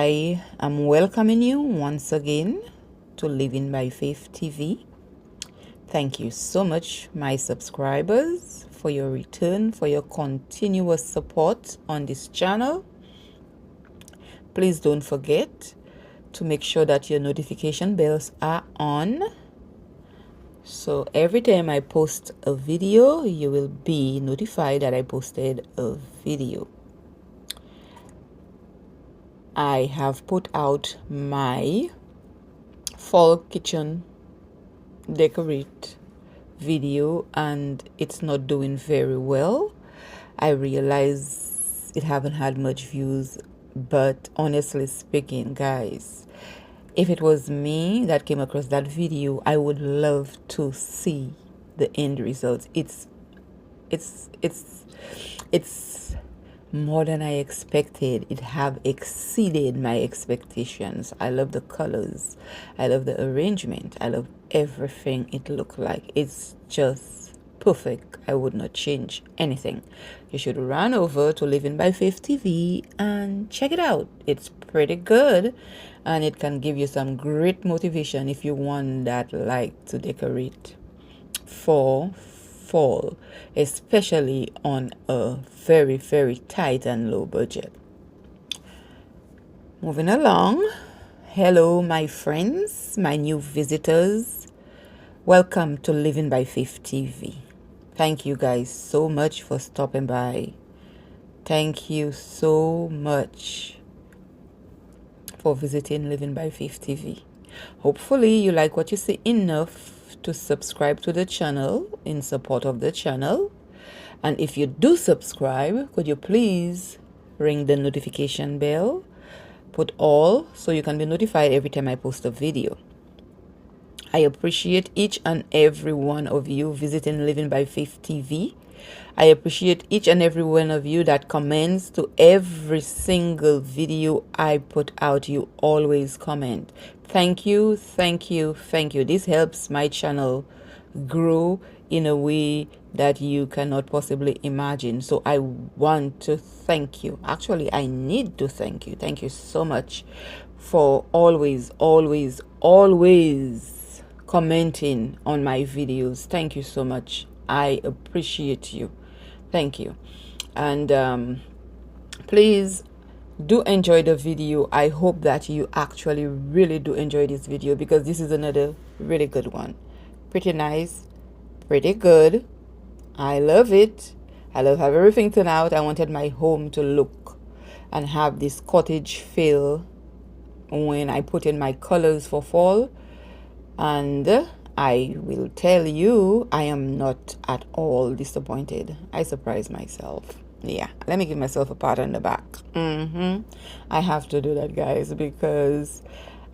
I am welcoming you once again to Living by Faith TV. Thank you so much, my subscribers, for your return, for your continuous support on this channel. Please don't forget to make sure that your notification bells are on. So every time I post a video, you will be notified that I posted a video. I have put out my fall kitchen decorate video and it's not doing very well. I realize it haven't had much views, but honestly speaking, guys, if it was me that came across that video, I would love to see the end result. It's more than I expected. It have exceeded my expectations. I love the colors. I love the arrangement. I love everything it looked like. It's just perfect. I would not change anything. You should run over to Living by Faith TV and check it out. It's pretty good and it can give you some great motivation if you want that like to decorate for fall, especially on a very, very tight and low budget. Moving along. Hello, my friends, my new visitors. Welcome to Living by Faith TV. Thank you guys so much for stopping by. Thank you so much for visiting Living by Faith TV. Hopefully you like what you see enough to subscribe to the channel in support of the channel. And if you do subscribe, could you please ring the notification bell, put all, so you can be notified every time I post a video. I appreciate each and every one of you visiting Living by Faith TV. I appreciate each and every one of you that comments to every single video I put out. You always comment. Thank you, thank you, thank you. This helps my channel grow in a way that you cannot possibly imagine. So I want to thank you. Actually, I need to thank you. Thank you so much for always commenting on my videos. Thank you so much. I appreciate you. Thank you. And please do enjoy the video. I hope that you actually really do enjoy this video, because this is another really good one. Pretty nice, pretty good. I love it. I love how everything turned out. I wanted my home to look and have this cottage feel when I put in my colors for fall. And I will tell you, I am not at all disappointed. I surprised myself. Yeah, let me give myself a pat on the back. I have to do that, guys, because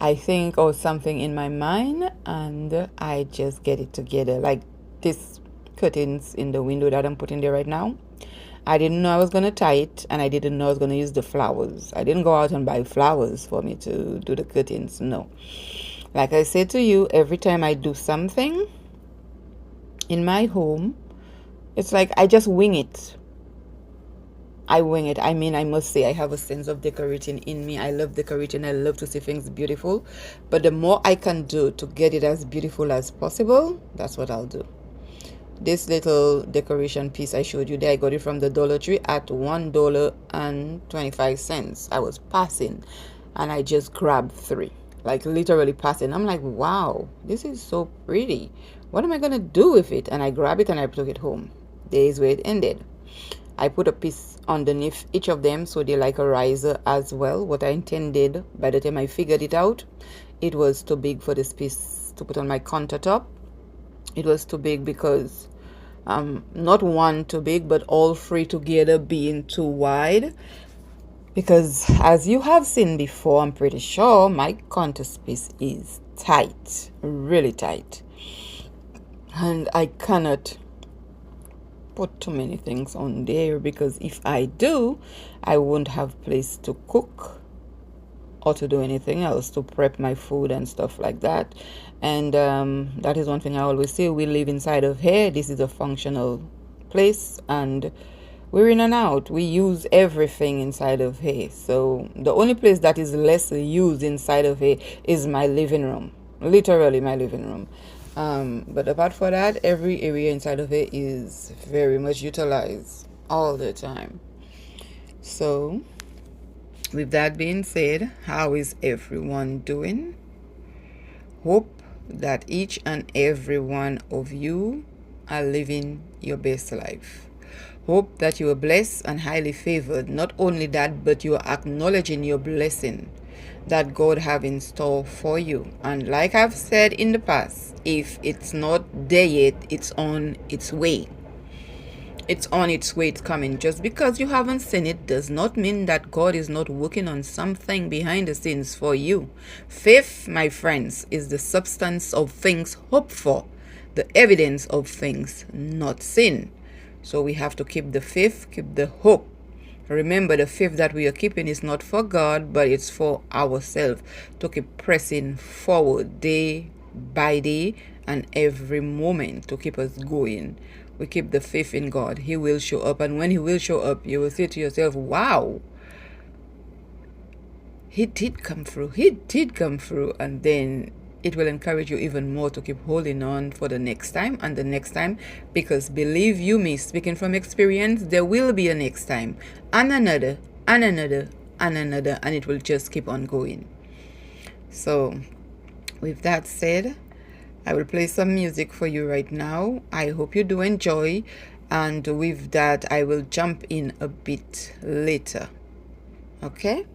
I think of something in my mind and I just get it together. Like this curtains in the window that I'm putting there right now. I didn't know I was going to tie it, and I didn't know I was going to use the flowers. I didn't go out and buy flowers for me to do the curtains. No. Like I said to you, every time I do something in my home, it's like I just wing it. I wing it. I mean, I must say I have a sense of decorating in me. I love decorating. I love to see things beautiful. But the more I can do to get it as beautiful as possible, that's what I'll do. This little decoration piece I showed you there, I got it from the Dollar Tree at $1.25. I was passing and I just grabbed 3. Like literally passing. I'm like, wow, this is so pretty. What am I going to do with it? And I grab it and I took it home. There is where it ended. I put a piece underneath each of them so they're like a riser as well. What I intended, by the time I figured it out, it was too big for this piece to put on my countertop. It was too big because not one too big, but all 3 together being too wide. Because as you have seen before, I'm pretty sure my counter space is tight, really tight. And I cannot put too many things on there, because if I do, I won't have place to cook or to do anything else, to prep my food and stuff like that. And that is one thing I always say. We live inside of here. This is a functional place, and we're in and out. We use everything inside of here. So the only place that is less used inside of here is my living room. Literally my living room. But apart from that, every area inside of it is very much utilized all the time. So with that being said, how is everyone doing? Hope that each and every one of you are living your best life. Hope that you are blessed and highly favored. Not only that, but you are acknowledging your blessing that God have in store for you. And like I've said in the past, if it's not there yet, it's on its way. It's on its way, it's coming. Just because you haven't seen it does not mean that God is not working on something behind the scenes for you. Faith, my friends, is the substance of things hoped for, the evidence of things not seen. So we have to keep the faith, keep the hope. Remember, the faith that we are keeping is not for God, but it's for ourselves, to keep pressing forward day by day and every moment to keep us going. We keep the faith in God. He will show up, and when He will show up, you will say to yourself, wow, He did come through. He did come through. And then it will encourage you even more to keep holding on for the next time and the next time, because believe you me, speaking from experience, there will be a next time and another and another and another, and it will just keep on going. So with that said, I will play some music for you right now. I hope you do enjoy, and with that I will jump in a bit later. Okay?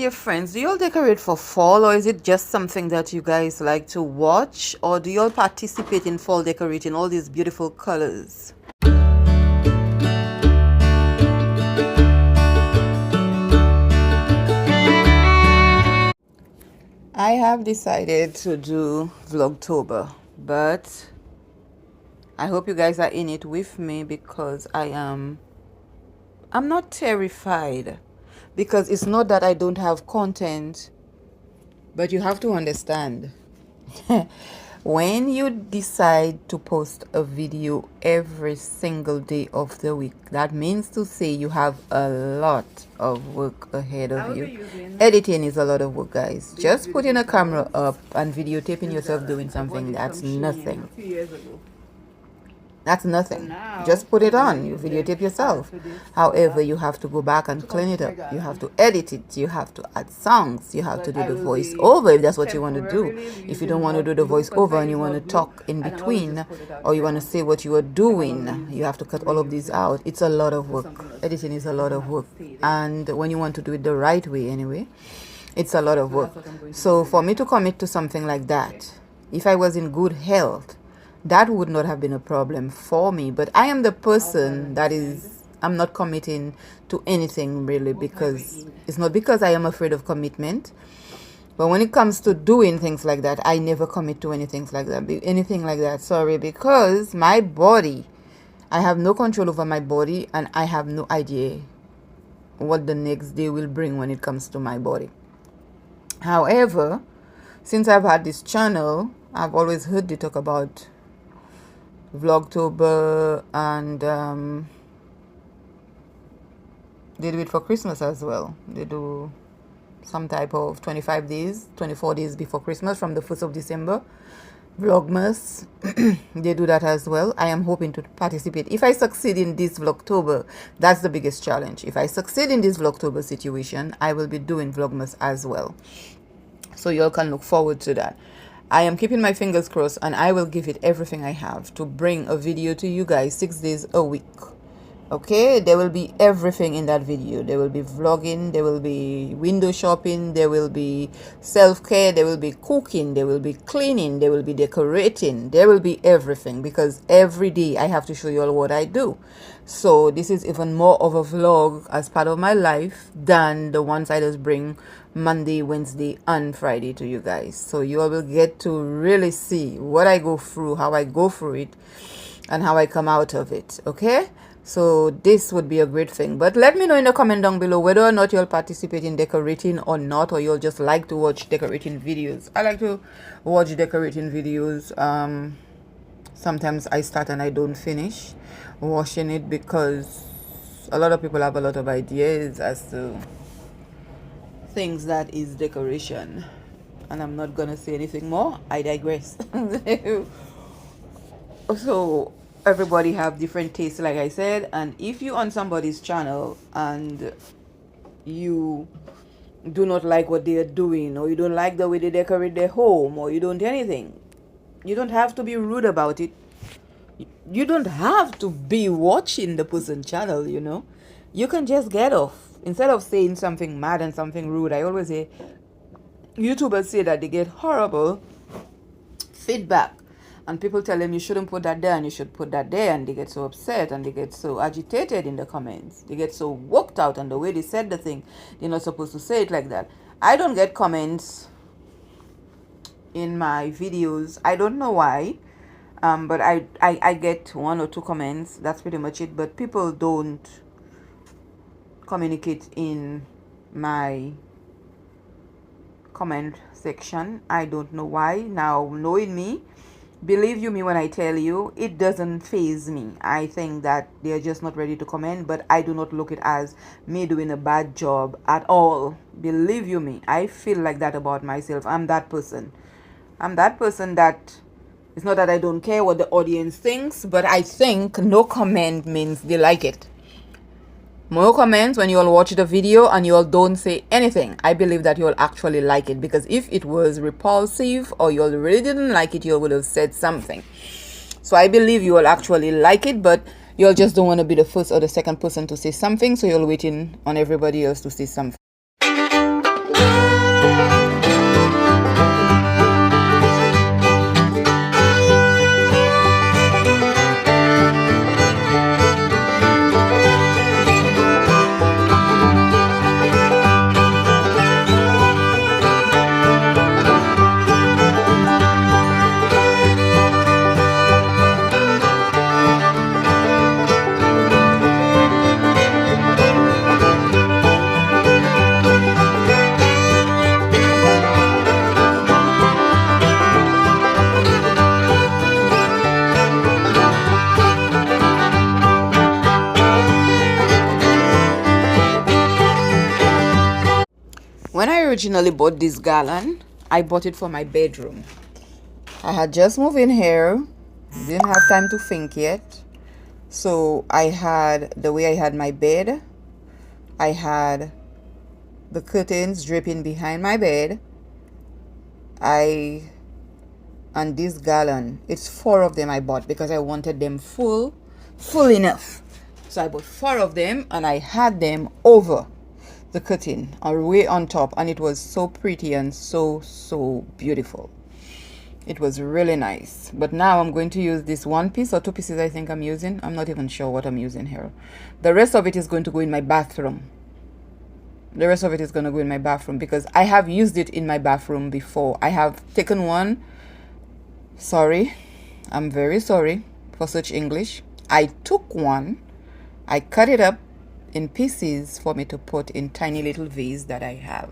dear friends, do you all decorate for fall, or is it just something that you guys like to watch, or do you all participate in fall decorating, all these beautiful colors? I have decided to do Vlogtober, but I hope you guys are in it with me, because I'm not terrified, because it's not that I don't have content, but you have to understand. When you decide to post a video every single day of the week, that means to say you have a lot of work ahead of you. Editing is a lot of work, guys. Just putting a camera up and videotaping yourself doing something, that's nothing. That's nothing. Just put it on. You videotape yourself. However, you have to go back and clean it up. You have to edit it. You have to add songs. You have to do the voice over if that's what you want to do. If you don't want to do the voice over and you want to talk in between, or you want to say what you are doing, you have to cut all of these out. It's a lot of work. Editing is a lot of work. And when you want to do it the right way anyway, it's a lot of work. So for me to commit to something like that, if I was in good health, that would not have been a problem for me. But I am the person that I'm not committing to anything really, because it's not because I am afraid of commitment, but when it comes to doing things like that, I never commit to anything like that. Sorry, because my body, I have no control over my body, and I have no idea what the next day will bring when it comes to my body. However, since I've had this channel, I've always heard they talk about Vlogtober, and they do it for Christmas as well. They do some type of 24 days before Christmas, from the 1st of December, Vlogmas. They do that as well. I am hoping to participate. If I succeed in this Vlogtober, that's the biggest challenge. If I succeed in this Vlogtober situation, I will be doing Vlogmas as well. So you all can look forward to that. I am keeping my fingers crossed, and I will give it everything I have to bring a video to you guys 6 days a week. Okay, there will be everything in that video. There will be vlogging, there will be window shopping, there will be self-care, there will be cooking, there will be cleaning, there will be decorating, there will be everything, because every day I have to show you all what I do. So this is even more of a vlog as part of my life than the ones I just bring Monday, Wednesday, and Friday to you guys. So you all will get to really see what I go through, how I go through it, and how I come out of it. Okay, so this would be a great thing. But let me know in the comment down below whether or not you'll participate in decorating or not, or you'll just like to watch decorating videos. I like to watch decorating videos. Sometimes I start and I don't finish watching it, because a lot of people have a lot of ideas as to things that is decoration, and I'm not gonna say anything more. I digress. So everybody have different tastes, like I said, and if you on somebody's channel and you do not like what they are doing, or you don't like the way they decorate their home, or you don't do anything, you don't have to be rude about it. You don't have to be watching the person's channel, you know. You can just get off. Instead of saying something mad and something rude, I always say, YouTubers say that they get horrible feedback, and people tell them you shouldn't put that there and you should put that there, and they get so upset and they get so agitated in the comments. They get so worked out on the way they said the thing. They're not supposed to say it like that. I don't get comments in my videos. I don't know why, but I get 1 or 2 comments. That's pretty much it. But people don't communicate in my comment section. I don't know why. Now, knowing me, believe you me when I tell you, it doesn't faze me. I think that they're just not ready to comment, but I do not look it as me doing a bad job at all. Believe you me, I feel like that about myself. I'm that person. I'm that person that, it's not that I don't care what the audience thinks, but I think no comment means they like it. More comments when you all watch the video and you all don't say anything. I believe that you all actually like it, because if it was repulsive or you all really didn't like it, you all would have said something. So I believe you all actually like it, but you all just don't want to be the first or the second person to say something, so you're waiting on everybody else to say something. originally bought this gallon, I bought it for my bedroom. I had just moved in here, didn't have time to think yet. So I had, the way I had my bed, I had the curtains dripping behind my bed. And this gallon, it's 4 of them I bought because I wanted them full enough. So I bought 4 of them and I had them over the curtain or way on top, and it was so pretty and so beautiful. It was really nice. But now I'm going to use this 1 piece or 2 pieces I think I'm using. I'm not even sure what I'm using here. The rest of it is going to go in my bathroom. The rest of it is going to go in my bathroom because I have used it in my bathroom before. I have taken one. Sorry, I'm very sorry for such English. I took one, I cut it up in pieces for me to put in tiny little vase that I have,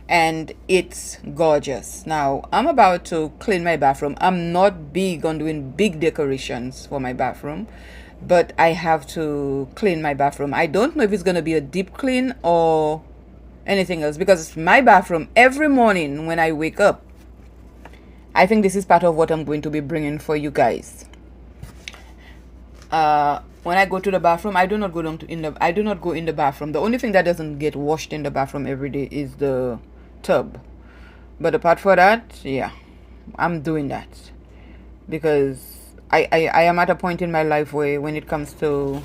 and it's gorgeous. Now I'm about to clean my bathroom. I'm not big on doing big decorations for my bathroom, but I have to clean my bathroom. I don't know if it's going to be a deep clean or anything else, because my bathroom, every morning when I wake up, I think this is part of what I'm going to be bringing for you guys. When I go to the bathroom, I do not go in the bathroom. The only thing that doesn't get washed in the bathroom every day is the tub. But apart from that, yeah, I'm doing that because I am at a point in my life where when it comes to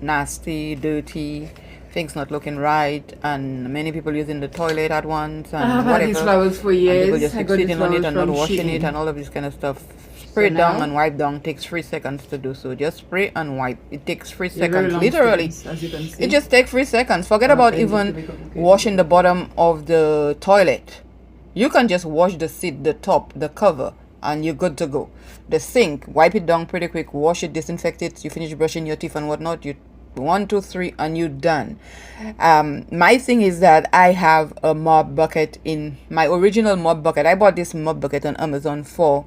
nasty, dirty things not looking right, and many people using the toilet at once and I've whatever, had these flowers for years. and people just sitting on it and not washing it and all of this kind of stuff. Spray So down now- and wipe down takes 3 seconds to do so. Just spray and wipe. It takes 3 They're very seconds, long literally. stains, as you can see. It just takes 3 seconds. Forget Ah, about then it's a even bit complicated. washing the bottom of the toilet. You can just wash the seat, the top, the cover, and you're good to go. The sink, wipe it down pretty quick, wash it, disinfect it. You finish brushing your teeth and whatnot. You 1, 2, 3, and you're done. My thing is that I have a mop bucket in my original mop bucket. I bought this mop bucket on Amazon for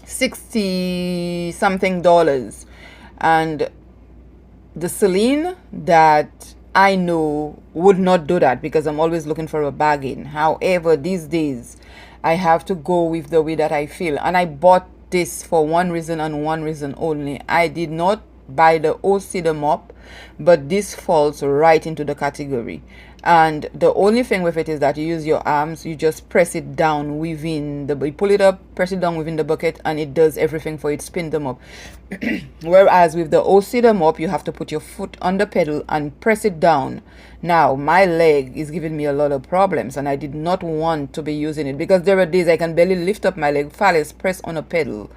$60 something, and the Celine that I know would not do that because I'm always looking for a bargain. However, these days I have to go with the way that I feel, and I bought this for one reason and one reason only. I did not buy the O-Cedar mop, but this falls right into the category. And the only thing with it is that you use your arms, you just press it down within the, you pull it up, press it down within the bucket, and it does everything for it, spin them up. Whereas with the O-Cedar mop, you have to put your foot on the pedal and press it down. Now, my leg is giving me a lot of problems, and I did not want to be using it because there are days I can barely lift up my leg, far less press on a pedal.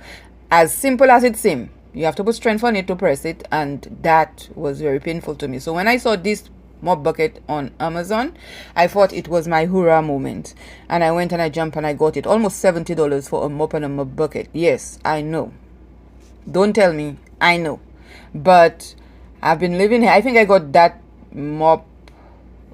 As simple as it seems, you have to put strength on it to press it, and that was very painful to me. So when I saw this mop bucket on Amazon, I thought it was my hurrah moment, and I went and I jumped and I got it. Almost $70 for a mop and a mop bucket. Yes, I know. Don't tell me. I know. But I've been living here. I think I got that mop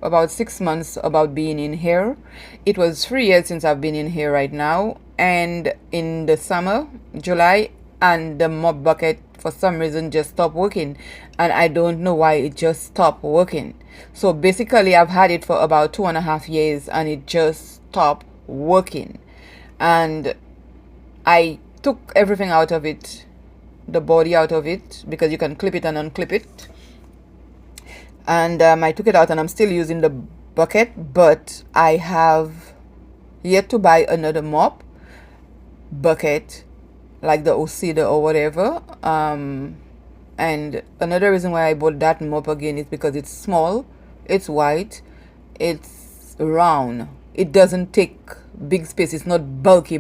about 6 months about being in here. It was 3 years since I've been in here right now, and in the summer, July, and the mop bucket for some reason just stopped working, and I don't know why it just stopped working. So basically I've had it for about 2.5 years and it just stopped working, and I took everything out of it, the body out of it, because you can clip it and unclip it, and I took it out and I'm still using the bucket, but I have yet to buy another mop bucket like the O-Cedar or whatever. And another reason why I bought that mop again is because it's small, it's white, it's round, it doesn't take big space, it's not bulky.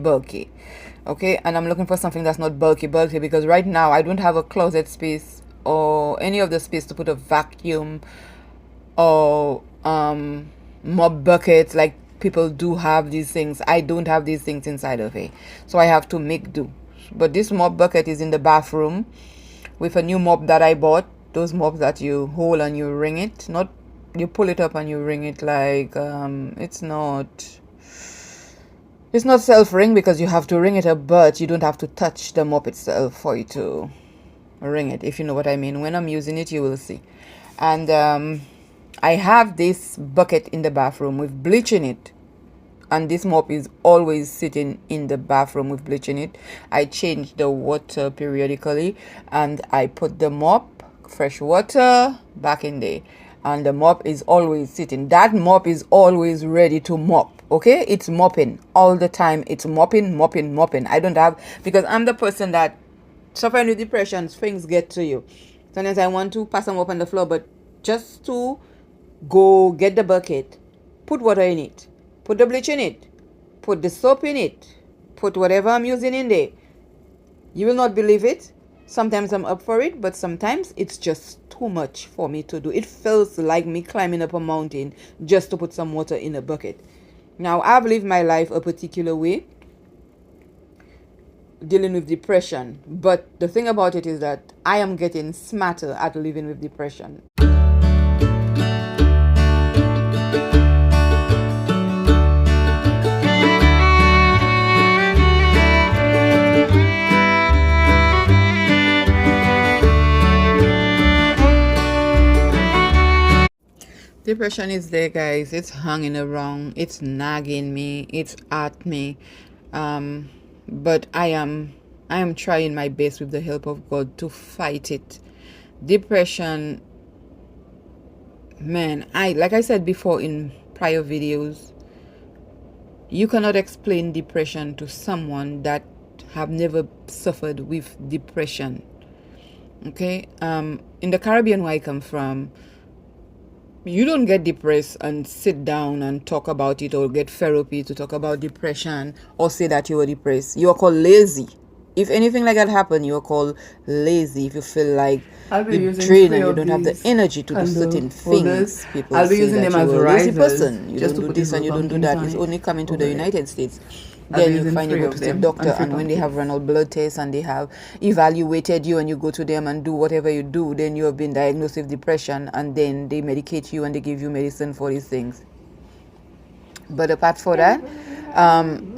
Okay, and I'm looking for something that's not bulky because right now I don't have a closet space or any of the space to put a vacuum or mop bucket like people do have these things. I don't have these things inside of it, so I have to make do. But this mop bucket is in the bathroom with a new mop that I bought. Those mops that you hold and you ring it, not you pull it up and you ring it like it's not self-ring because you have to ring it up, but you don't have to touch the mop itself for you to ring it, if you know what I mean. When I'm using it, you will see. And I have this bucket in the bathroom with bleach in it, and this mop is always sitting in the bathroom with bleach in it. I change the water periodically, and I put the mop, fresh water, back in there, and the mop is always sitting. That mop is always ready to mop. Okay, it's mopping all the time. It's mopping, mopping, mopping. I don't have, because I'm the person that suffering with depression, things get to you. Sometimes I want to pass them up on the floor, but just to go get the bucket, put water in it, put the bleach in it, put the soap in it, put whatever I'm using in there. You will not believe it. Sometimes I'm up for it, but sometimes it's just too much for me to do. It feels like me climbing up a mountain just to put some water in a bucket. Now, I've lived my life a particular way, dealing with depression, but the thing about it is that I am getting smarter at living with depression. Depression is there, guys. It's hanging around, it's nagging me, it's at me. But I am trying my best with the help of God to fight it. Depression, man, like I said before in prior videos, you cannot explain depression to someone that have never suffered with depression. Okay? In the Caribbean where I come from, you don't get depressed and sit down and talk about it, or get therapy to talk about depression, or say that you are depressed. You are called lazy. If anything like that happen, you are called lazy. If you feel like you're drained and you don't have the energy to do certain things, people say that you're a lazy person. You don't do this and you don't do that. It's only coming to the United States. Then you find you go to the doctor, and when they have run out blood tests and they have evaluated you, and you go to them and do whatever you do, then you have been diagnosed with depression, and then they medicate you and they give you medicine for these things. But apart from that,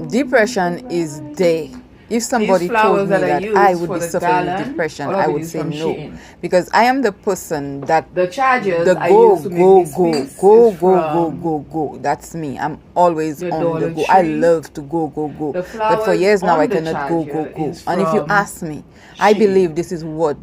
depression is there. If somebody told me that I would be suffering with depression, I would say no, because I am the person that the go. That's me. I'm always on the go. I love to go. But for years now, I cannot go. And if you ask me, I believe this is what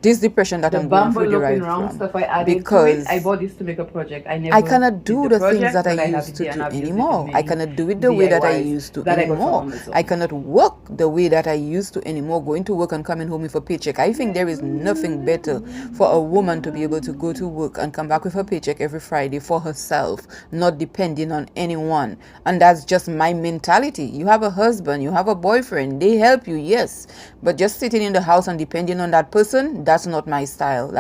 this depression that I'm going through derived from, because I bought this to make a project. I cannot do the things that I used to do anymore. I cannot do it the way that I used to anymore. I cannot work the way that I used to anymore, going to work and coming home with a paycheck. I think there is nothing better for a woman to be able to go to work and come back with a paycheck every Friday for herself, not depending on anyone. And that's just my mentality. You have a husband, you have a boyfriend, they help you, yes, but just sitting in the house and depending on that person, that's not my style.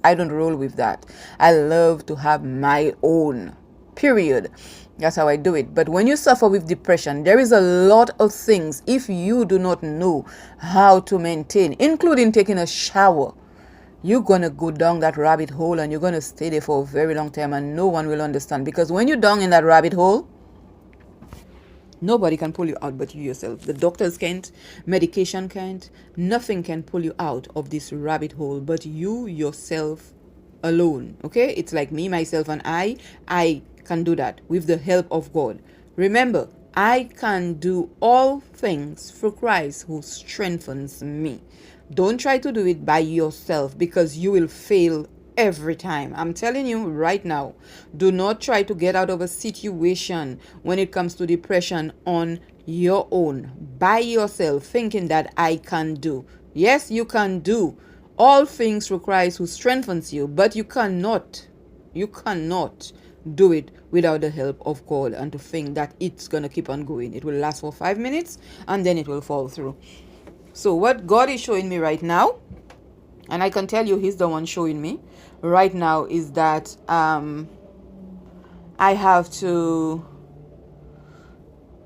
I don't roll with that. I love to have my own, period. That's how I do it. But when you suffer with depression, there is a lot of things, if you do not know how to maintain, including taking a shower, you're going to go down that rabbit hole, and you're going to stay there for a very long time, and no one will understand. Because when you're down in that rabbit hole, nobody can pull you out but you yourself. The doctors can't, medication can't, nothing can pull you out of this rabbit hole but you yourself alone. Okay? It's like me, myself, and I can do that with the help of God. Remember, I can do all things through Christ who strengthens me. Don't try to do it by yourself, because you will fail every time. I'm telling you right now, do not try to get out of a situation when it comes to depression on your own, by yourself, thinking that I can do. Yes, you can do all things through Christ who strengthens you, but you cannot do it without the help of God, and to think that it's going to keep on going. It will last for 5 minutes and then it will fall through. So what God is showing me right now, and I can tell you He's the one showing me right now, is that I have to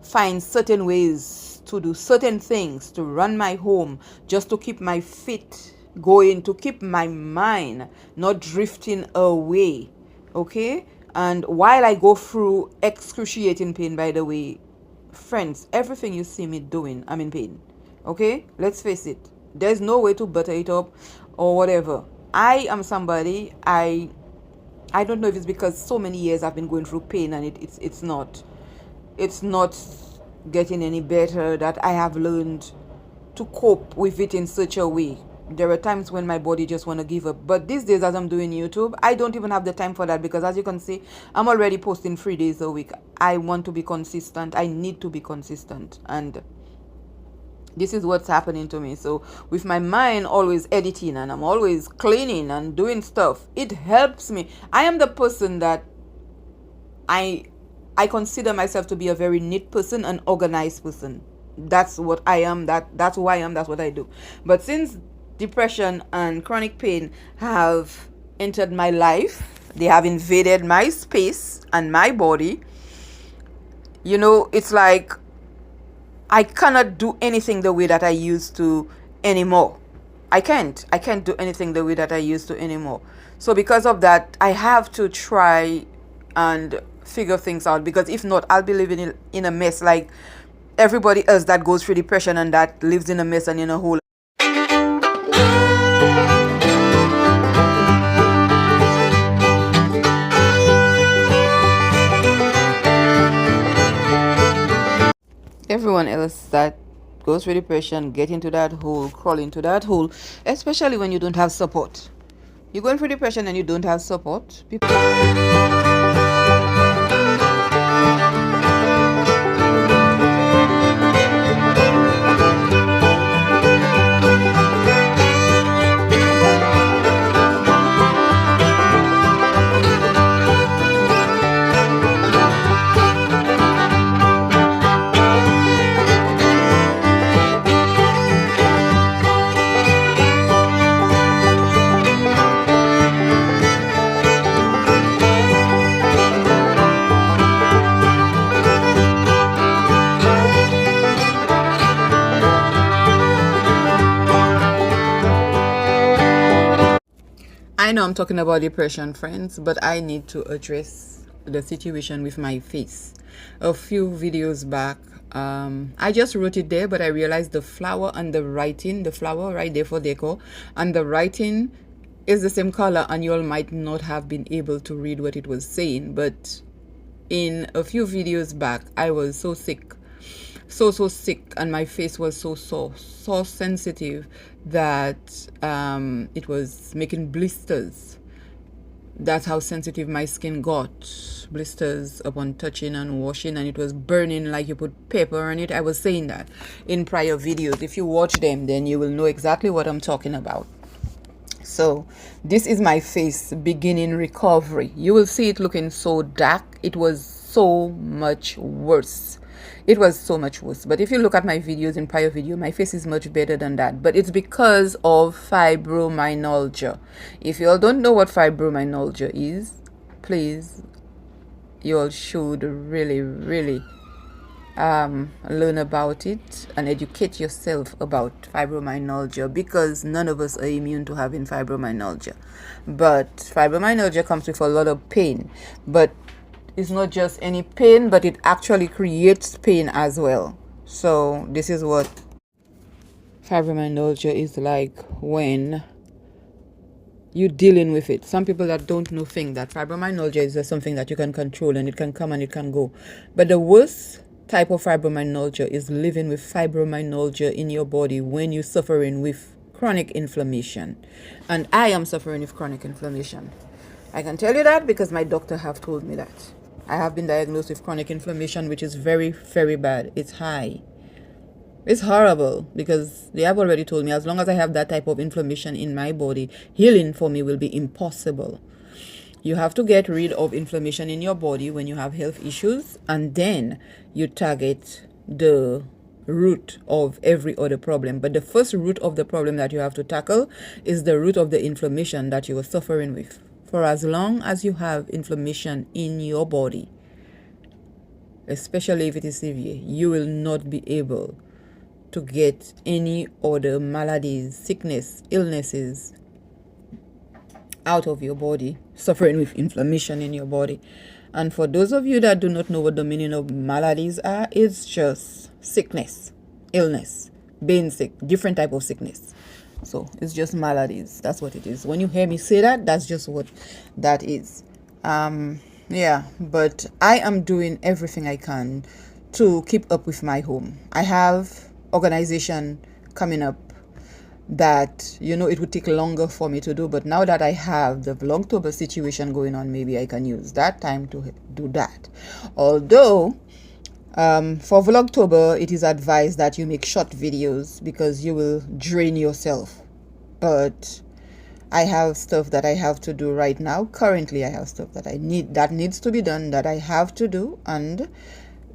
find certain ways to do certain things, to run my home, just to keep my feet going, to keep my mind not drifting away. Okay? And while I go through excruciating pain, by the way, friends, everything you see me doing, I'm in pain. Okay? Let's face it. There's no way to butter it up or whatever. I am somebody, I I don't know if it's because so many years I've been going through pain, and it's not getting any better, that I have learned to cope with it in such a way. There are times when my body just want to give up, but these days, as I'm doing YouTube, I don't even have the time for that, because as you can see, I'm already posting 3 days a week. I want to be consistent. I need to be consistent, and this is what's happening to me. So with my mind always editing, and I'm always cleaning and doing stuff, it helps me. I am the person that I I consider myself to be a very neat person, an organized person. That's what I am. That's who I am. That's what I do. But since depression and chronic pain have entered my life, they have invaded my space and my body. It's like I cannot do anything the way that I used to anymore. I can't do anything the way that I used to anymore. So because of that, I have to try and figure things out, because if not, I'll be living in a mess like everybody else that goes through depression and that lives in a mess and in a hole. Everyone else that goes through depression get into that hole, crawl into that hole, especially when you don't have support. You're going through depression and you don't have support. I know I'm talking about depression, friends, but I need to address the situation with my face. A few videos back, I just wrote it there, but I realized the flower and the writing, the flower right there for deco, and the writing is the same color, and you all might not have been able to read what it was saying. But in a few videos back, I was so sick, so sick, and my face was so sensitive that it was making blisters. That's how sensitive my skin got. Blisters upon touching and washing, and it was burning like you put pepper on it. I was saying that in prior videos. If you watch them, then you will know exactly what I'm talking about. So this is my face beginning recovery. You will see it looking so dark. It was so much worse. It was so much worse. But if you look at my videos in prior video, my face is much better than that. But it's because of fibromyalgia. If you all don't know what fibromyalgia is, please, you all should really learn about it and educate yourself about fibromyalgia, because none of us are immune to having fibromyalgia. But fibromyalgia comes with a lot of pain. But it's not just any pain, but it actually creates pain as well. So this is what fibromyalgia is like when you're dealing with it. Some people that don't know think that fibromyalgia is just something that you can control and it can come and it can go. But the worst type of fibromyalgia is living with fibromyalgia in your body when you're suffering with chronic inflammation. And I am suffering with chronic inflammation. I can tell you that because my doctor have told me that. I have been diagnosed with chronic inflammation, which is very, very bad. It's high. It's horrible, because they have already told me as long as I have that type of inflammation in my body, healing for me will be impossible. You have to get rid of inflammation in your body when you have health issues, and then you target the root of every other problem. But the first root of the problem that you have to tackle is the root of the inflammation that you are suffering with. For as long as you have inflammation in your body, especially if it is severe, you will not be able to get any other maladies, sickness, illnesses out of your body, suffering with inflammation in your body. And for those of you that do not know what the meaning of maladies are, it's just sickness, illness, being sick, different type of sickness. So it's just maladies. That's what it is. When you hear me say that, that's just what that is. Yeah, but I am doing everything I can to keep up with my home. I have organization coming up that it would take longer for me to do, but now that I have the Vlogtober situation going on, maybe I can use that time to do that. Although for Vlogtober, it is advised that you make short videos because you will drain yourself. But I have stuff that I have to do right now. Currently, I have stuff that needs to be done, that I have to do, and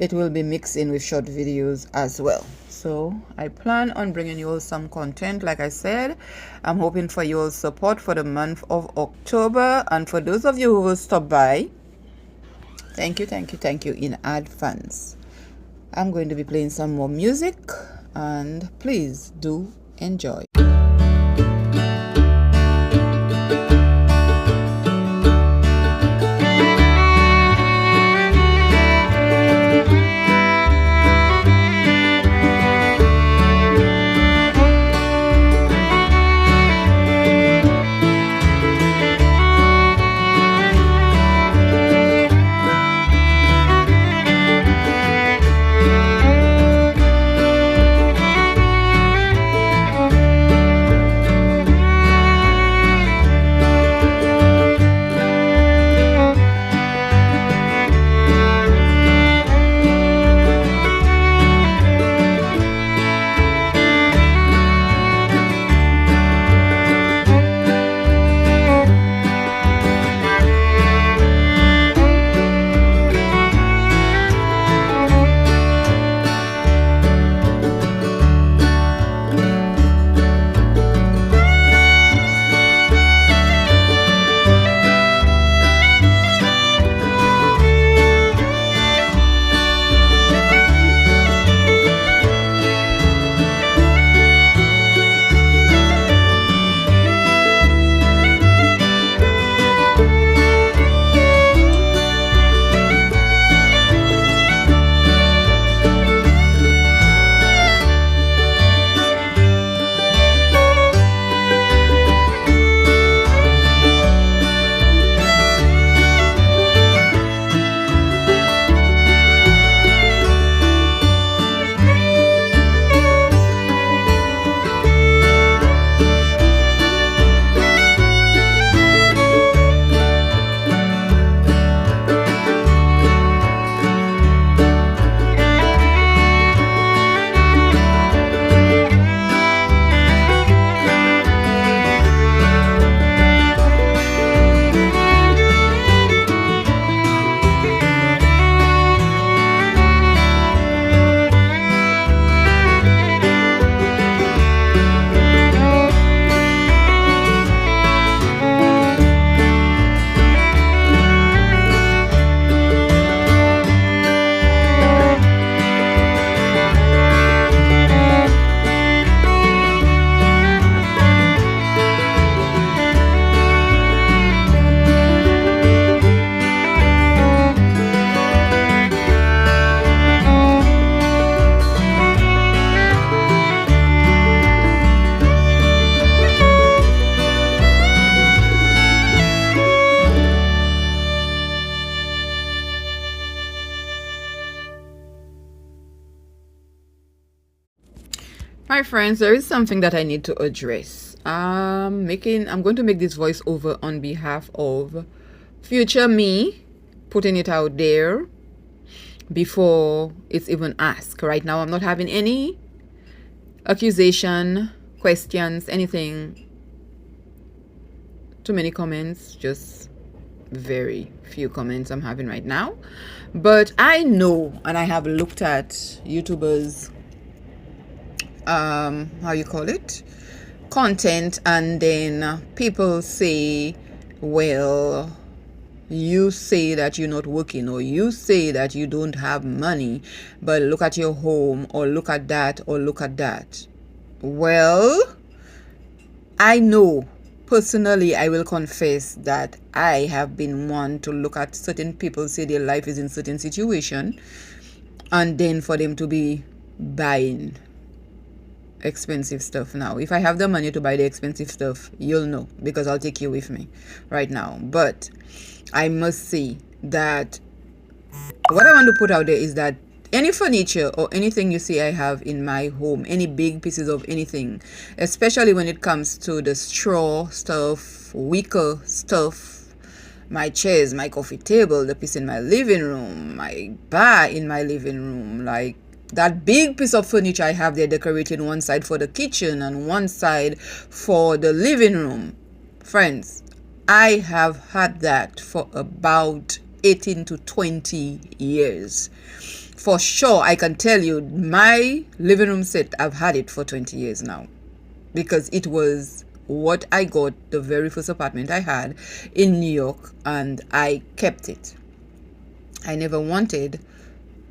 it will be mixed in with short videos as well. So I plan on bringing you all some content. Like I said, I'm hoping for your support for the month of October, and for those of you who will stop by, thank you in advance. I'm going to be playing some more music, and please do enjoy. My friends, there is something that I need to address. I'm going to make this voiceover on behalf of future me, putting it out there before it's even asked. Right now, I'm not having any accusation, questions, anything. Too many comments, just very few comments I'm having right now. But I know, and I have looked at YouTubers, content, and then people say, well, you say that you're not working, or you say that you don't have money, but look at your home, or look at that, or look at that. Well, I know personally, I will confess that I have been one to look at certain people say their life is in certain situation, and then for them to be buying expensive stuff now. If I have the money to buy the expensive stuff, you'll know, because I'll take you with me right now. But I must say that what I want to put out there is that any furniture or anything you see I have in my home, any big pieces of anything, especially when it comes to the straw stuff, wicker stuff, my chairs, my coffee table, the piece in my living room, my bar in my living room, like that big piece of furniture I have there decorating one side for the kitchen and one side for the living room. Friends, I have had that for about 18 to 20 years. For sure, I can tell you my living room set, I've had it for 20 years now, because it was what I got the very first apartment I had in New York, and I kept it. I never wanted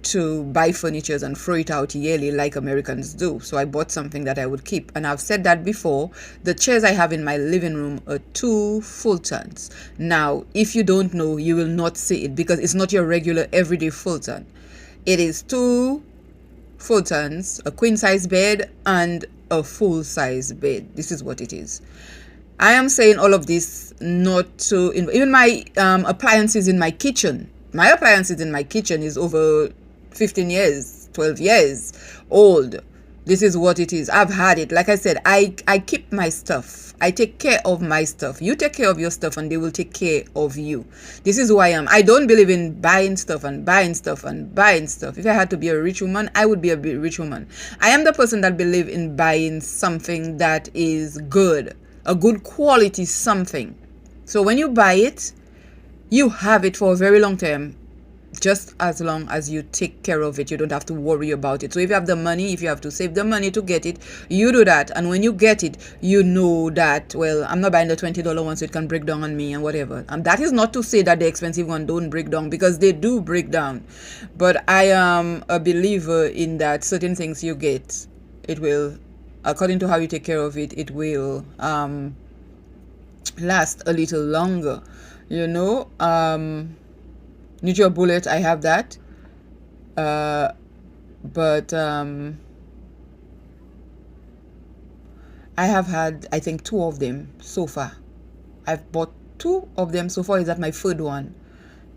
to buy furniture and throw it out yearly like Americans do. So I bought something that I would keep. And I've said that before. The chairs I have in my living room are 2 Fultons. Now, if you don't know, you will not see it, because it's not your regular everyday Fulton. It is 2 Fultons, a queen size bed, and a full size bed. This is what it is. I am saying all of this not to, even my appliances in my kitchen. My appliances in my kitchen is over 15 years, 12 years old. This is what it is. I've had it. Like I said, I keep my stuff. I take care of my stuff. You take care of your stuff and they will take care of you. This is who I am. I don't believe in buying stuff and buying stuff and buying stuff. If I had to be a rich woman, I would be a rich woman. I am the person that believes in buying something that is good, a good quality something. So when you buy it, you have it for a very long time. Just as long as you take care of it, you don't have to worry about it. So if you have the money, if you have to save the money to get it, you do that. And when you get it, you know that, well, I'm not buying the $20 one so it can break down on me and whatever. And that is not to say that the expensive one don't break down, because they do break down. But I am a believer in that certain things you get, it will, according to how you take care of it, it will last a little longer. You know, NutriBullet, I have that. But I have had, I think, 2 of them so far. I've bought 2 of them so far. Is that my third one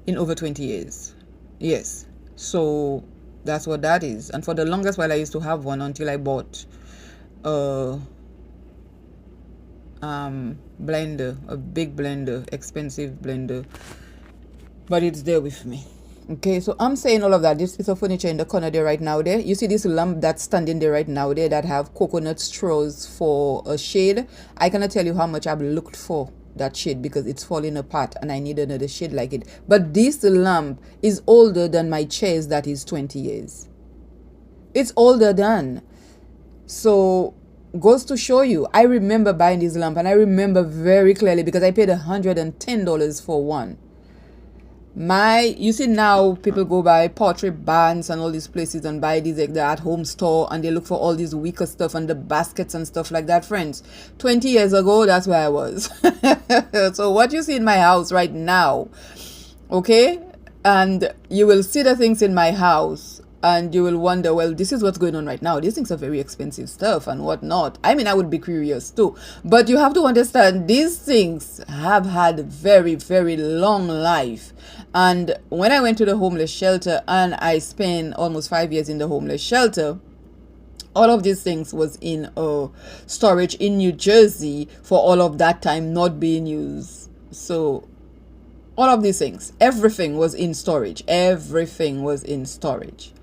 in over 20 years? Yes. So that's what that is. And for the longest while, I used to have one until I bought a blender, a big blender, expensive blender. But it's there with me. Okay, so I'm saying all of that. This piece of furniture in the corner there right now there. You see this lamp that's standing there right now there that have coconut straws for a shade. I cannot tell you how much I've looked for that shade, because it's falling apart and I need another shade like it. But this lamp is older than my chairs that is 20 years. It's older than. So goes to show you, I remember buying this lamp, and I remember very clearly because I paid $110 for one. You see now people go by Pottery Barns and all these places and buy these like the at-home store, and they look for all these wicker stuff and the baskets and stuff like that. Friends, 20 years ago, that's where I was. So what you see in my house right now, okay, and you will see the things in my house and you will wonder, well, this is what's going on right now. These things are very expensive stuff and whatnot. I mean, I would be curious too. But you have to understand, these things have had very, very long life. And when I went to the homeless shelter, and I spent almost 5 years in the homeless shelter, all of these things was in storage in New Jersey for all of that time, not being used. So all of these things, everything was in storage. Everything was in storage.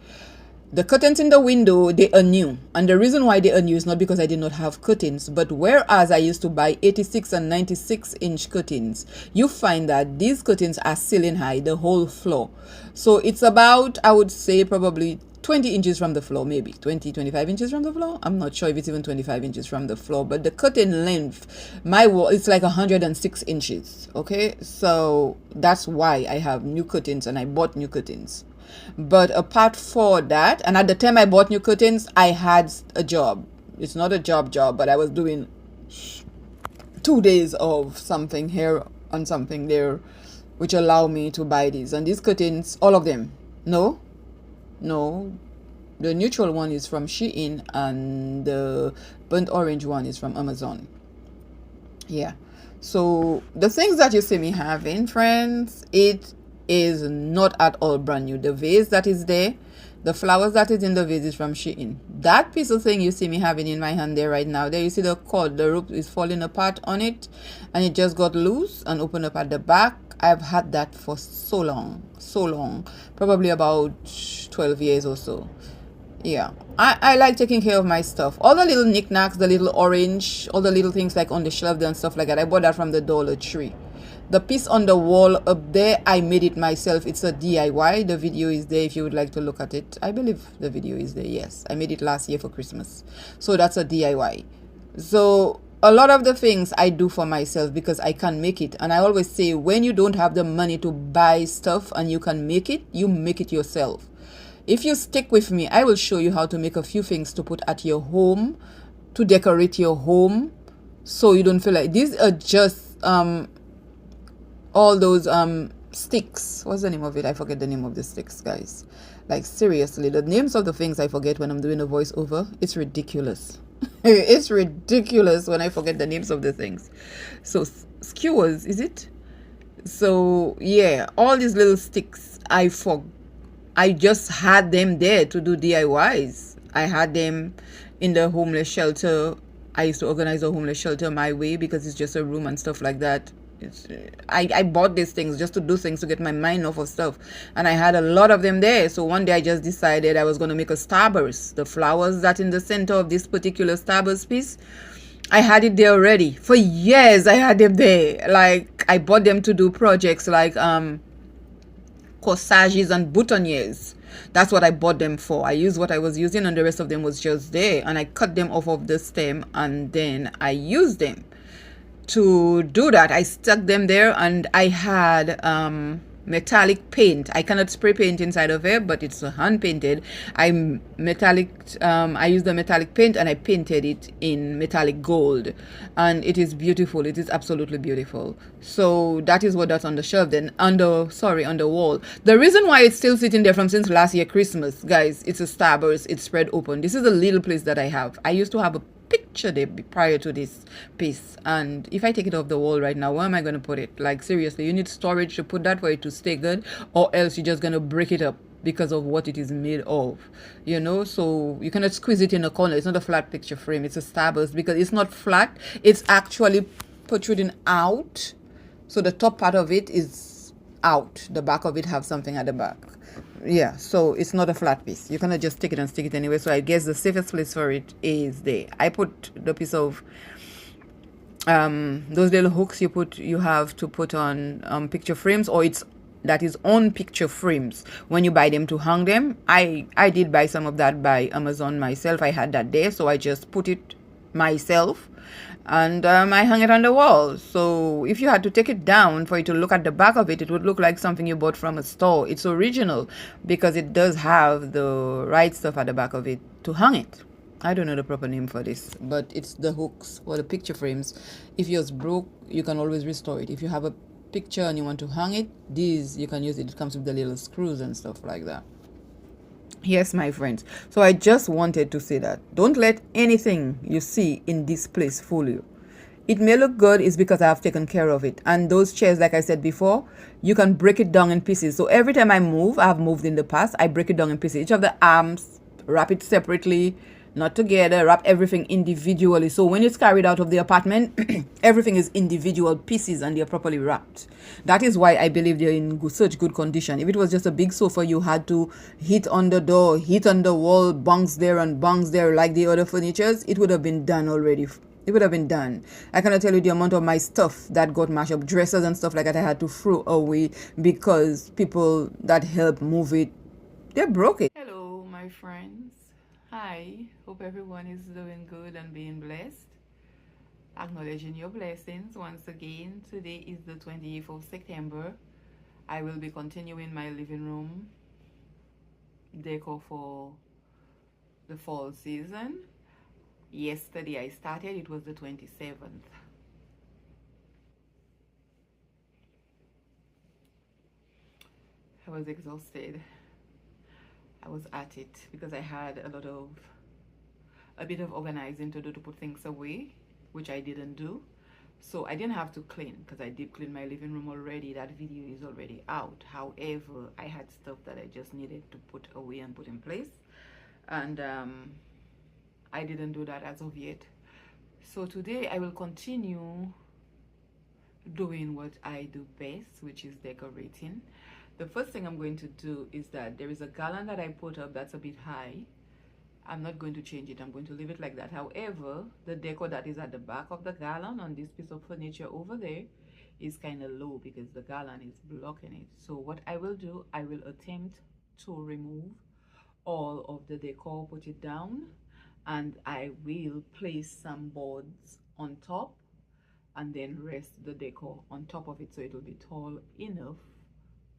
The curtains in the window, they are new. And the reason why they are new is not because I did not have curtains, but whereas I used to buy 86 and 96 inch curtains, you find that these curtains are ceiling high, the whole floor. So it's about, I would say, probably 20 inches from the floor, maybe 20, 25 inches from the floor. I'm not sure if it's even 25 inches from the floor, but the curtain length, my wall, it's like 106 inches. Okay, so that's why I have new curtains, and I bought new curtains. But apart from that, and at the time I bought new curtains, I had a job. It's not a job, but I was doing 2 days of something here and something there, which allowed me to buy these. And these curtains, all of them, no, The neutral one is from Shein, and the burnt orange one is from Amazon. Yeah. So the things that you see me having, friends, it is not at all brand new. The vase that is there, the flowers that is in the vase is from Shein. That piece of thing you see me having in my hand there right now, there you see the cord, the rope is falling apart on it, and it just got loose and opened up at the back. I've had that for so long, probably about 12 years or so. Yeah, I like taking care of my stuff. All the little knickknacks, the little orange, all the little things like on the shelf and stuff like that. I bought that from the Dollar Tree. The piece on the wall up there, I made it myself. It's a DIY. The video is there if you would like to look at it. I believe the video is there. Yes, I made it last year for Christmas. So that's a DIY. So a lot of the things I do for myself because I can make it. And I always say when you don't have the money to buy stuff and you can make it, you make it yourself. If you stick with me, I will show you how to make a few things to put at your home, to decorate your home, so you don't feel like these are just all those sticks. What's the name of it? I forget the name of the sticks, guys. Like seriously, the names of the things I forget when I'm doing a voiceover. It's ridiculous. It's ridiculous when I forget the names of the things. So skewers, is it? So yeah, all these little sticks I just had them there to do DIYs. I had them in the homeless shelter. I used to organize a homeless shelter my way because it's just a room and stuff like that. I bought these things just to do things to get my mind off of stuff. And I had a lot of them there. So one day I just decided I was going to make a starburst. The flowers that in the center of this particular starburst piece, I had it there already. For years I had them there. Like I bought them to do projects like corsages and boutonnieres. That's what I bought them for. I used what I was using and the rest of them was just there, and I cut them off of the stem and then I used them to do that. I stuck them there, and I had metallic paint. I cannot spray paint inside of it, but it's hand painted. I used the metallic paint and I painted it in metallic gold, and it is beautiful. It is absolutely beautiful. So that is what that's on the shelf. Then on the wall. The reason why it's still sitting there from since last year Christmas, guys, it's a starburst. It's spread open. This is a little place that I have. I used to have a picture there prior to this piece, and if I take it off the wall right now, where am I going to put it? Like seriously, you need storage to put that for it to stay good, or else you're just going to break it up because of what it is made of, so you cannot squeeze it in a corner. It's not a flat picture frame, it's a starburst because it's not flat, it's actually protruding out. So the top part of it is out, the back of it have something at the back. Yeah, so it's not a flat piece. You cannot just take it and stick it anyway. So I guess the safest place for it is there. I put the piece of those little hooks you have to put on picture frames, or that is on picture frames when you buy them to hang them. I did buy some of that by Amazon myself. I had that there, so I just put it myself, and I hung it on the wall. So if you had to take it down for you to look at the back of it, it would look like something you bought from a store. It's original because it does have the right stuff at the back of it to hang it. I don't know the proper name for this, but it's the hooks for the picture frames. If yours broke, you can always restore it. If you have a picture and you want to hang it, these you can use it. It comes with the little screws and stuff like that. Yes, my friends. So I just wanted to say that don't let anything you see in this place fool you. It may look good is because I have taken care of it. And those chairs, like I said before, you can break it down in pieces. So every time I move, I have moved in the past, I break it down in pieces. Each of the arms, wrap it separately, not together, wrap everything individually. So when it's carried out of the apartment, everything is individual pieces and they're properly wrapped. That is why I believe they're in such good condition. If it was just a big sofa, you had to hit on the door, hit on the wall, bunks there and bunks there like the other furnitures, it would have been done already. It would have been done. I cannot tell you the amount of my stuff that got mashed up, dresses and stuff like that I had to throw away because people that helped move it, they broke it. Hello, my friends. Hi. Hope everyone is doing good and being blessed. Acknowledging your blessings once again. Today is the 28th of September. I will be continuing my living room decor for the fall season. Yesterday I started, it was the 27th. I was exhausted. I was at it because I had a bit of organizing to do to put things away, which I didn't do. So I didn't have to clean because I did clean my living room already. That video is already out. However, I had stuff that I just needed to put away and put in place. And I didn't do that as of yet. So today I will continue doing what I do best, which is decorating. The first thing I'm going to do is that there is a garland that I put up that's a bit high. I'm not going to change it. I'm going to leave it like that. However, the decor that is at the back of the garland on this piece of furniture over there is kind of low because the garland is blocking it. So what I will do, I will attempt to remove all of the decor, put it down, and I will place some boards on top and then rest the decor on top of it so it will be tall enough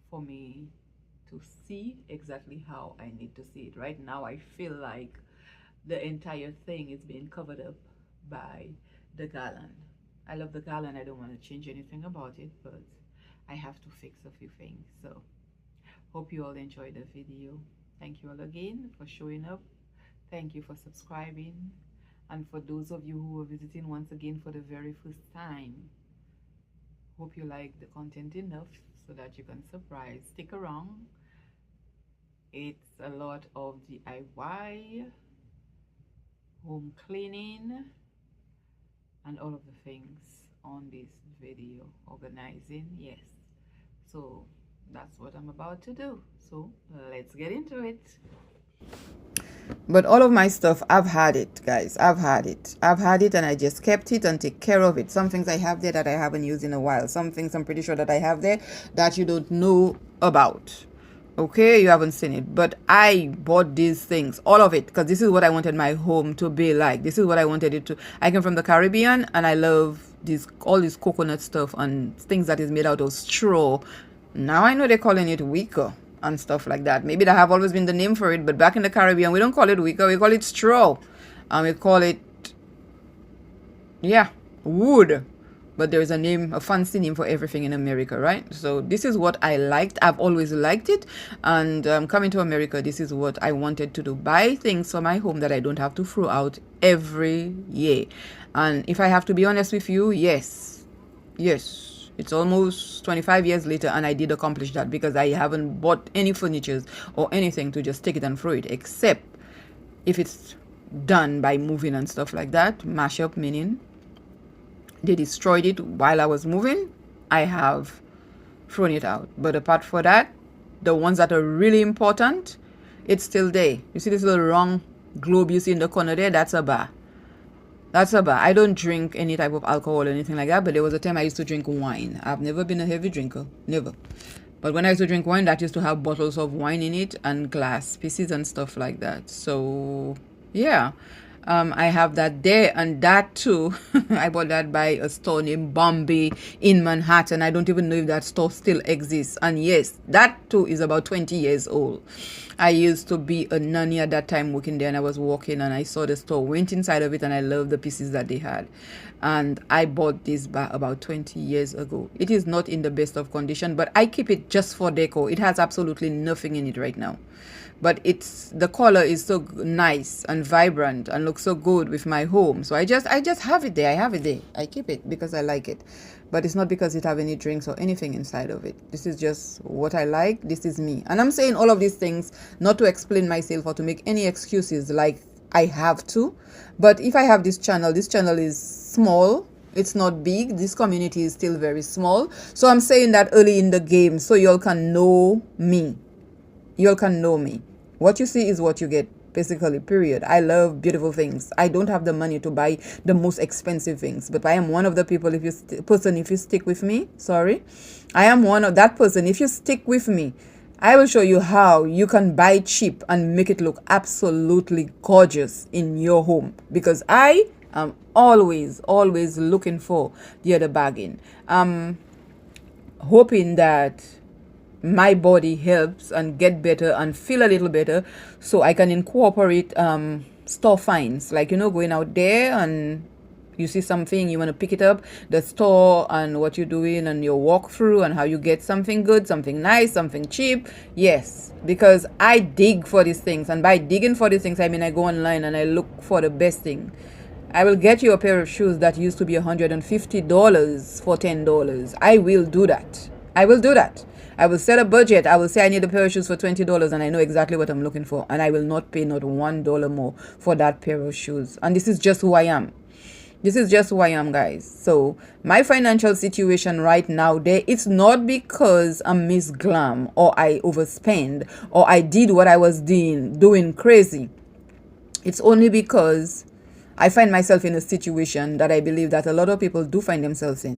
for me to see exactly how I need to see it. Right now I feel like the entire thing is being covered up by the garland. I love the garland. I don't want to change anything about it, but I have to fix a few things. So hope you all enjoyed the video. Thank you all again for showing up. Thank you for subscribing. And for those of you who are visiting once again for the very first time, hope you like the content enough so that you can surprise. Stick around. It's a lot of DIY, home cleaning, and all of the things on this video. Organizing, yes. So that's what I'm about to do. So let's get into it. But all of my stuff, I've had it, guys. I've had it and I just kept it and take care of it. Some things I have there that I haven't used in a while. Some things I'm pretty sure that I have there that you don't know about. Okay, you haven't seen it, but I bought these things, all of it, because this is what I wanted my home to be like. This is what I wanted it to. I came from the Caribbean and I love all this coconut stuff and things that is made out of straw. Now I know they're calling it wicker and stuff like that. Maybe that have always been the name for it, but back in the Caribbean we don't call it wicker, we call it straw, and we call it, yeah, wood. But there is a name, a fancy name for everything in America, right? So this is what I liked. I've always liked it. And coming to America, this is what I wanted to do. Buy things for my home that I don't have to throw out every year. And if I have to be honest with you, yes. It's almost 25 years later and I did accomplish that because I haven't bought any furniture or anything to just take it and throw it, except if it's done by moving and stuff like that. Mash up, meaning they destroyed it while I was moving, I have thrown it out. But apart from that, the ones that are really important, it's still there. You see this little round globe you see in the corner there? That's a bar. I don't drink any type of alcohol or anything like that, but there was a time I used to drink wine. I've never been a heavy drinker, never. But when I used to drink wine, that used to have bottles of wine in it and glass pieces and stuff like that. So yeah, I have that there, and that too I bought that by a store named Bombay in Manhattan. I don't even know if that store still exists. And yes, that too is about 20 years old. I used to be a nanny at that time working there, and I was walking and I saw the store, went inside of it, and I loved the pieces that they had. And I bought this bar about 20 years ago. It is not in the best of condition, but I keep it just for decor. It has absolutely nothing in it right now. But the color is so nice and vibrant and looks so good with my home. So I just have it there. I have it there. I keep it because I like it. But it's not because it have any drinks or anything inside of it. This is just what I like. This is me. And I'm saying all of these things not to explain myself or to make any excuses like I have to. But if I have this channel is small. It's not big. This community is still very small. So I'm saying that early in the game so y'all can know me. Y'all can know me. What you see is what you get, basically, period. I love beautiful things. I don't have the money to buy the most expensive things, but I am one of the people, if you stick with me, I am one of that person. If you stick with me, I will show you how you can buy cheap and make it look absolutely gorgeous in your home, because I am always looking for the other bargain. I'm hoping that my body helps and get better and feel a little better so I can incorporate store finds, like, going out there and You see something, you want to pick it up, the store and what you're doing and your walkthrough and how you get something good, something nice, something cheap. Yes, because I dig for these things. And by digging for these things, I mean I go online and I look for the best thing. I will get you a pair of shoes that used to be $150 for $10. I will do that. I will do that. I will set a budget. I will say I need a pair of shoes for $20 and I know exactly what I'm looking for. And I will not pay not $1 more for that pair of shoes. And this is just who I am. This is just who I am, guys. So my financial situation right now, it's not because I'm Miss Glam or I overspend or I did what I was doing crazy. It's only because I find myself in a situation that I believe that a lot of people do find themselves in.